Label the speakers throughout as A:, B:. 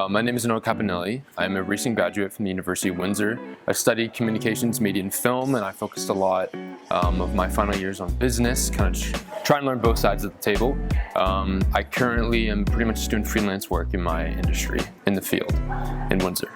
A: My name is Capannelli. I'm a recent graduate from the University of Windsor. I studied communications, media, and film, and I focused a lot of my final years on business, kind of trying to learn both sides of the table. I currently am pretty much just doing freelance work in my industry, in the field, in Windsor.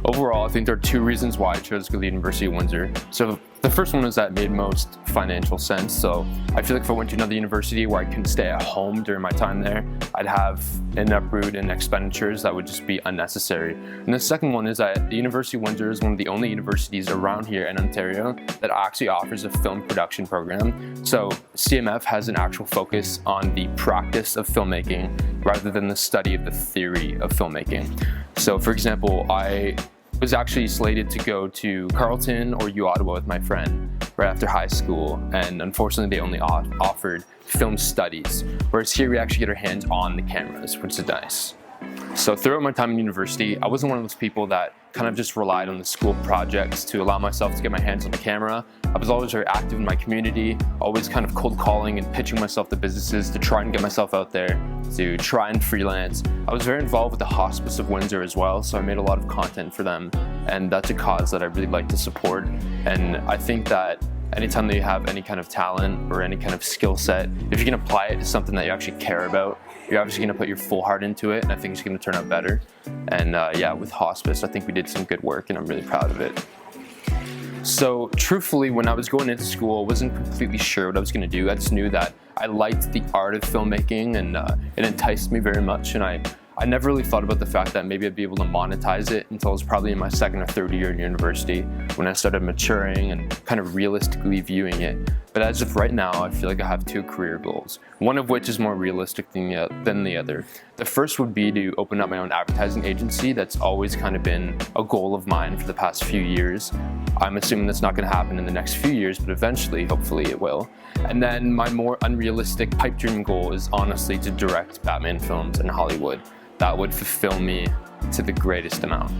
A: Overall, I think there are two reasons why I chose to go to the University of Windsor. So the first one was that it made most financial sense. So I feel like if I went to another university where I couldn't stay at home during my time there, I'd have an uproot in expenditures that would just be unnecessary. And the second one is that the University of Windsor is one of the only universities around here in Ontario that actually offers a film production program. So CMF has an actual focus on the practice of filmmaking rather than the study of the theory of filmmaking. So for example, I was actually slated to go to Carleton or Ottawa with my friend right after high school, and unfortunately they only offered film studies, whereas here we actually get our hands on the cameras, which is nice. So throughout my time in university, I wasn't one of those people that kind of just relied on the school projects to allow myself to get my hands on the camera. I was always very active in my community, always kind of cold calling and pitching myself to businesses to try and get myself out there, to try and freelance. I was very involved with the Hospice of Windsor as well, so I made a lot of content for them, and that's a cause that I really like to support. And I think that anytime that you have any kind of talent or any kind of skill set, if you can apply it to something that you actually care about, you're obviously going to put your full heart into it, and I think it's going to turn out better. And yeah, with Hospice, I think we did some good work, and I'm really proud of it. So truthfully, when I was going into school, I wasn't completely sure what I was going to do. I just knew that I liked the art of filmmaking, and it enticed me very much. And I never really thought about the fact that maybe I'd be able to monetize it until I was probably in my second or third year in university, when I started maturing and kind of realistically viewing it. But as of right now, I feel like I have two career goals, one of which is more realistic than the other. The first would be to open up my own advertising agency. That's always kind of been a goal of mine for the past few years. I'm assuming that's not going to happen in the next few years, but eventually, hopefully it will. And then my more unrealistic pipe dream goal is honestly to direct Batman films in Hollywood. That would fulfill me to the greatest amount.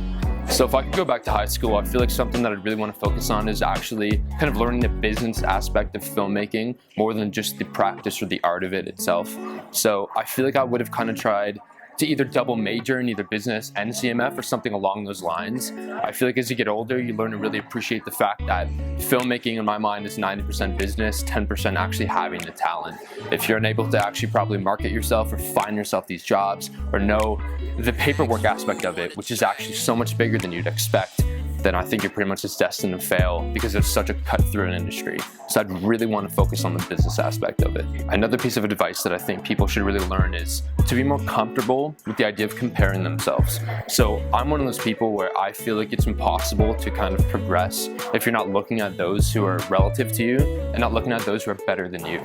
A: So if I could go back to high school, I feel like something that I'd really want to focus on is actually kind of learning the business aspect of filmmaking more than just the practice or the art of it itself. So I feel like I would have kind of tried to either double major in either business and CMF or something along those lines. I feel like as you get older, you learn to really appreciate the fact that filmmaking in my mind is 90% business, 10% actually having the talent. If you're unable to actually properly market yourself or find yourself these jobs or know the paperwork aspect of it, which is actually so much bigger than you'd expect, then I think you're pretty much just destined to fail because it's such a cut-through industry. So I'd really want to focus on the business aspect of it. Another piece of advice that I think people should really learn is to be more comfortable with the idea of comparing themselves. So I'm one of those people where I feel like it's impossible to kind of progress if you're not looking at those who are relative to you and not looking at those who are better than you.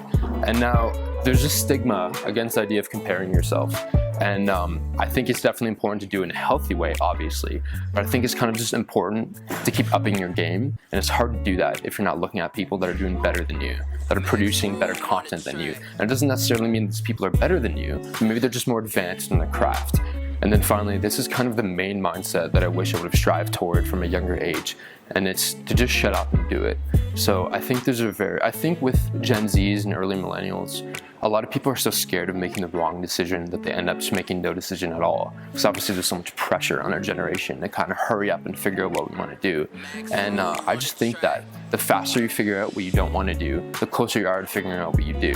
A: And now there's a stigma against the idea of comparing yourself. And I think it's definitely important to do it in a healthy way, obviously. But I think it's kind of just important to keep upping your game. And it's hard to do that if you're not looking at people that are doing better than you, that are producing better content than you. And it doesn't necessarily mean these people are better than you, but maybe they're just more advanced in their craft. And then finally, this is kind of the main mindset that I wish I would have strived toward from a younger age. And it's to just shut up and do it. So I think I think with Gen Zs and early millennials, a lot of people are so scared of making the wrong decision that they end up just making no decision at all. Because obviously there's so much pressure on our generation to kind of hurry up and figure out what we want to do. And I just think that the faster you figure out what you don't want to do, the closer you are to figuring out what you do.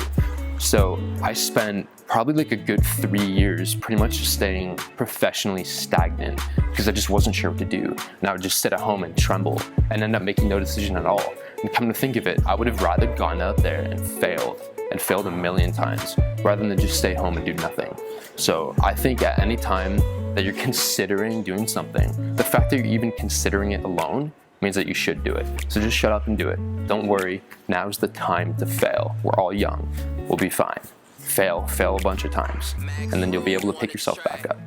A: So I spent probably like a good 3 years pretty much just staying professionally stagnant because I just wasn't sure what to do. And I would just sit at home and tremble and end up making no decision at all. And come to think of it, I would have rather gone out there and failed a million times rather than just stay home and do nothing. So I think at any time that you're considering doing something, the fact that you're even considering it alone means that you should do it. So just shut up and do it. Don't worry, now's the time to fail. We're all young, we'll be fine. Fail a bunch of times, and then you'll be able to pick yourself back up.